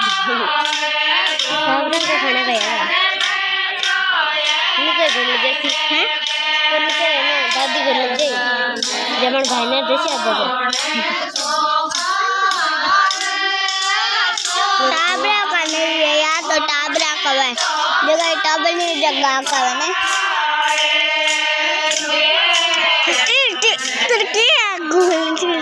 साबरन का खाना खाया नीचे घर लग जाती है तो नीचे ना दादी घर लग जाए जमन भाई ने जैसे आ जाए टाबरा का नहीं है यार तो टाबरा का है जगह टाबनी जगह का है ना तो क्या घूम फिर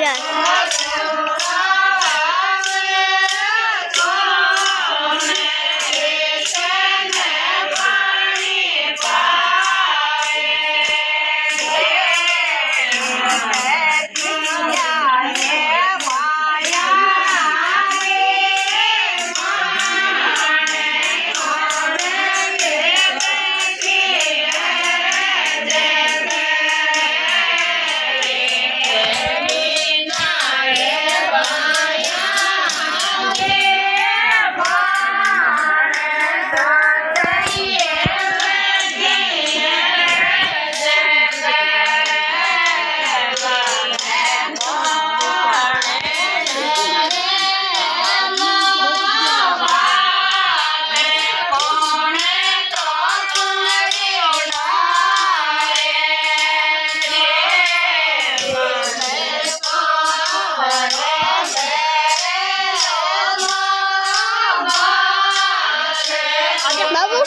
बाबू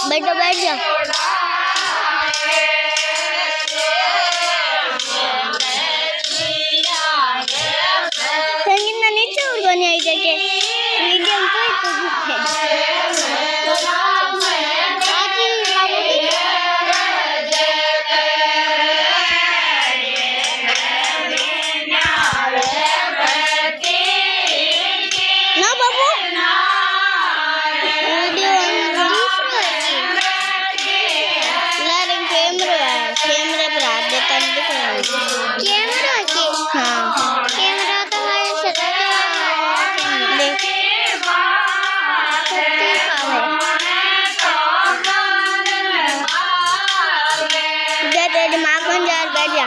बैठो बैठ जाओ संगीत ना नीचे उड़वानी आई जाके मीडियम तो ना बाबू कैमरे पर हाथ देता कैमरा के हाँ कैमरा तो हमारे सदा देख तेरे दिमाग में जा बैठ जा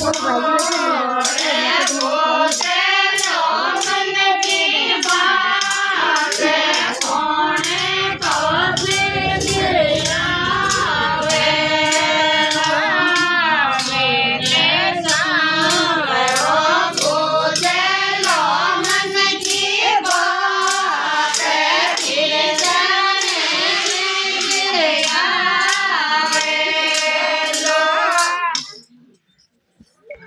भाजी